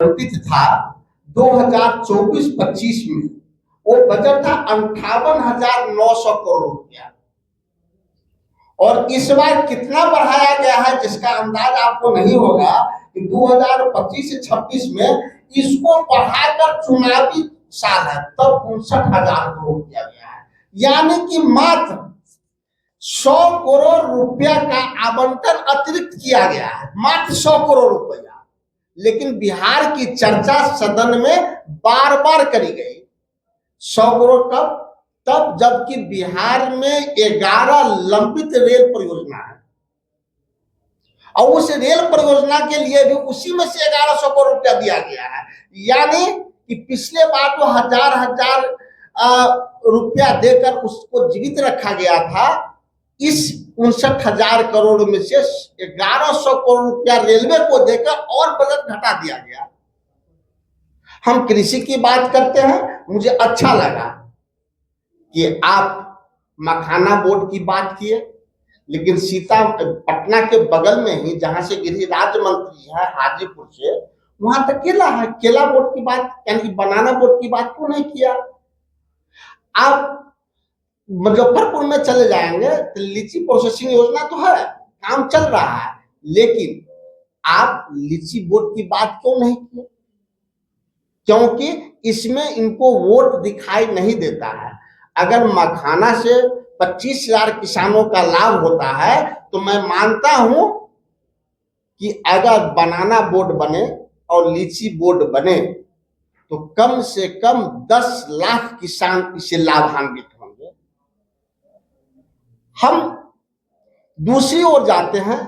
आवंटित था 2024-25 में, वो बजट था 58,900 करोड़ रुपया। और इस बार कितना बढ़ाया गया है जिसका अंदाज आपको नहीं होगा कि 2025 से 26 में इसको बढ़ाकर चुनावी साल है तब 59,000 करोड़ किया गया है, यानी कि मात्र 100 करोड़ रुपया का आवंटन अतिरिक्त किया गया है, मात्र 100 करोड़ रुपया। लेकिन बिहार की चर्चा सदन में बार बार करी गई। 100 करोड़ कब? तब जबकि बिहार में 11 लंबित रेल परियोजना है और उस रेल परियोजना के लिए भी उसी में से 1100 करोड़ रुपया दिया गया है, यानी कि पिछले बार तो हजार रुपया देकर उसको जीवित रखा गया था। इस 59,000 करोड़ में से 1100 करोड़ रुपया रेलवे को देकर और बजट घटा दिया गया। हम कृषि की बात करते हैं, मुझे अच्छा लगा कि आप मखाना बोर्ड की बात किए, लेकिन पटना के बगल में ही जहां से गृह राज्य मंत्री है हाजीपुर से, वहां तक केला है। केला बोर्ड की बात यानी कि बनाना बोर्ड की बात क्यों नहीं किया? आप मुजफ्फरपुर में चले जाएंगे तो लीची प्रोसेसिंग योजना तो है, काम चल रहा है, लेकिन आप लीची बोर्ड की बात क्यों नहीं किए? क्योंकि इसमें इनको वोट दिखाई नहीं देता है। अगर मखाना से 25,000 किसानों का लाभ होता है तो मैं मानता हूं कि अगर बनाना बोर्ड बने और लीची बोर्ड बने तो कम से कम 10 लाख किसान इससे लाभान्वित होंगे। हम दूसरी ओर जाते हैं।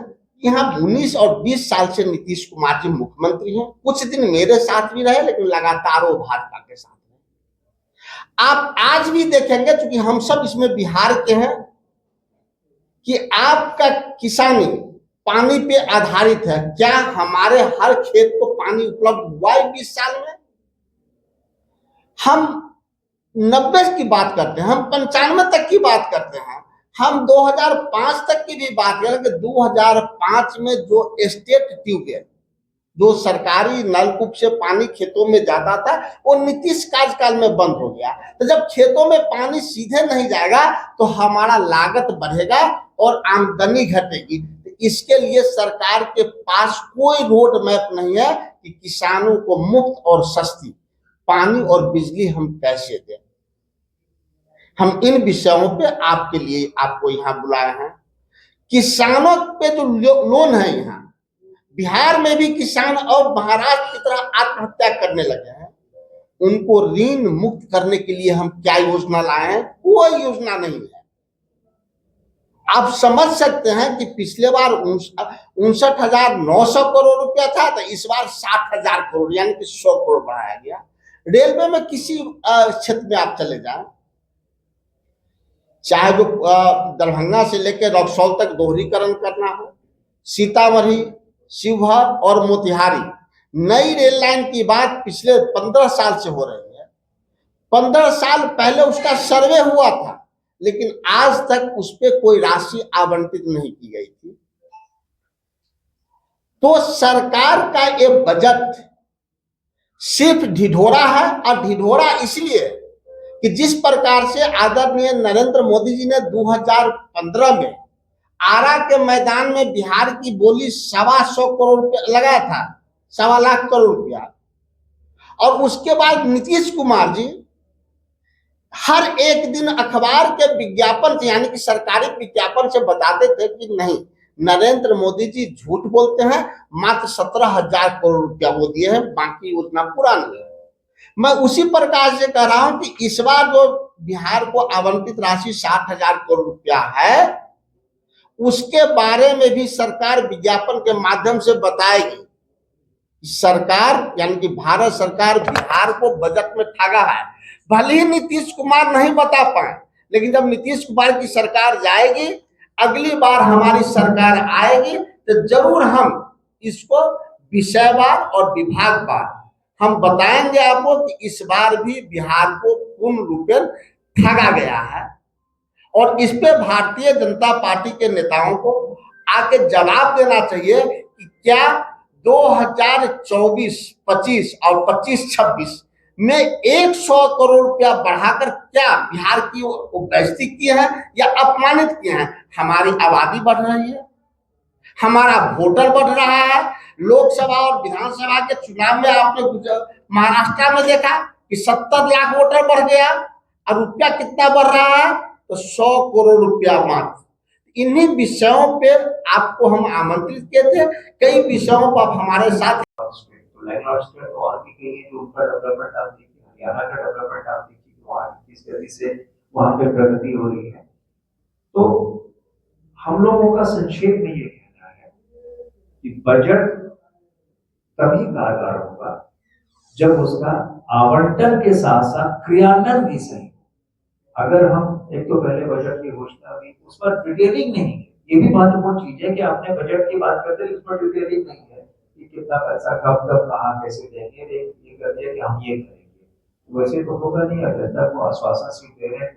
यहाँ 19 और 20 साल से नीतीश कुमार जी मुख्यमंत्री हैं। कुछ दिन मेरे साथ भी रहे, लेकिन लगातार वो भाजपा के साथ हैं। आप आज भी देखेंगे, क्योंकि हम सब इसमें बिहार के हैं, कि आपका किसानी पानी पे आधारित है। क्या हमारे हर खेत को पानी उपलब्ध हुआ है 20 साल में? हम 90 की बात करते हैं, हम 95 तक की बात करते हैं, हम 2005 तक की भी बात करें कि 2005 में जो स्टेट ट्यूबवेल, जो सरकारी नलकूप से पानी खेतों में जाता था, वो नीतीश कार्यकाल में बंद हो गया। तो जब खेतों में पानी सीधे नहीं जाएगा तो हमारा लागत बढ़ेगा और आमदनी घटेगी। तो इसके लिए सरकार के पास कोई रोड मैप नहीं है कि किसानों को मुफ्त और सस्ती पानी और बिजली हम कैसे दें। हम इन विषयों पे आपके लिए आपको यहाँ बुलाए हैं। किसानों पे जो लोन है, यहाँ बिहार में भी किसान और महाराष्ट्र की तरह आत्महत्या करने लगे हैं, उनको ऋण मुक्त करने के लिए हम क्या योजना लाए हैं? कोई योजना नहीं है। आप समझ सकते हैं कि पिछले बार 59,900 करोड़ रुपया था, तो इस बार 60,000 करोड़ यानी कि 100 करोड़ बढ़ाया गया। रेलवे में किसी क्षेत्र में आप चले जाएं, चाहे जो दरभंगा से लेकर रक्सौल तक दोहरीकरण करना हो, सीतामढ़ी, शिवहर और मोतिहारी, नई रेल लाइन की बात पिछले 15 साल से हो रही है। 15 साल पहले उसका सर्वे हुआ था, लेकिन आज तक उस पर कोई राशि आवंटित नहीं की गई थी। तो सरकार का ये बजट सिर्फ ढिढोरा है, और ढिढोरा इसलिए कि जिस प्रकार से आदरणीय नरेंद्र मोदी जी ने 2015 में आरा के मैदान में बिहार की बोली 125 करोड़ रुपया लगाया था, 1.25 लाख करोड़ रुपया, और उसके बाद नीतीश कुमार जी हर एक दिन अखबार के विज्ञापन से यानी कि सरकारी विज्ञापन से बताते थे कि नहीं, नरेंद्र मोदी जी झूठ बोलते हैं, मात्र 17,000 करोड़ रुपया वो दिए हैं, बाकी उतना पूरा नहीं है। मैं उसी प्रकार से कह रहा हूं कि इस बार जो बिहार को आवंटित राशि 60,000 करोड़ रुपया है, उसके बारे में भी सरकार विज्ञापन के माध्यम से बताएगी। सरकार यानी कि भारत सरकार बिहार को बजट में ठगा है। भले ही नीतीश कुमार नहीं बता पाए, लेकिन जब नीतीश कुमार की सरकार जाएगी, अगली बार हमारी सरकार आएगी, तो जरूर हम इसको विषयवार और विभागवार हम बताएंगे आपको कि इस बार भी बिहार को पूर्ण रूपेण ठगा गया है। और इस पे भारतीय जनता पार्टी के नेताओं को आके जवाब देना चाहिए कि क्या 2024-25 और 25-26 में 100 करोड़ रुपया बढ़ाकर क्या बिहार की वो बेइज्जती किए हैं या अपमानित किए हैं? हमारी आबादी बढ़ रही है, हमारा वोटर बढ़ रहा है। लोकसभा और विधानसभा के चुनाव में आपने महाराष्ट्र में देखा कि 70 लाख वोटर बढ़ गया और रुपया कितना बढ़ रहा है? तो 100 करोड़ रुपया मात्र। इन्हीं विषयों पे आपको हम आमंत्रित किए थे, कई विषयों पर हमारे साथ और भी कई जो उनका डेवलपमेंट आप देखिए, हरियाणा का डेवलपमेंट आप देखिए, वहाँ किस गति से वहाँ पे प्रगति हो रही है। तो हम लोगों का संक्षेप में ये कहना है कि बजट तभी कारगर होगा जब उसका आवंटन के साथ साथ क्रियान्वयन भी सही। अगर हम एक तो पहले बजट की घोषणा हुई, उस पर डिटेलिंग नहीं है, ये भी महत्वपूर्ण चीज है कि आपने बजट की बात करते हैं, उस पर डिटेलिंग नहीं है कि कितना पैसा कब कब कहाँ कैसे देंगे, ये कर दिया कि हम ये करेंगे। वैसे तो होगा नहीं, जनता को आश्वासन सिर्फ दे रहे हैं,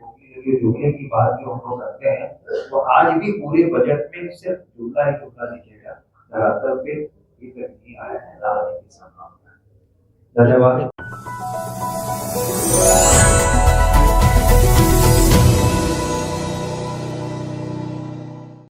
जुमले की बात जो हम लोग करते हैं, तो आज भी पूरे बजट में सिर्फ जुमला ही जुमला दिखेगा, धरातल पे नहीं आया है, लाने की संभावना है। धन्यवाद।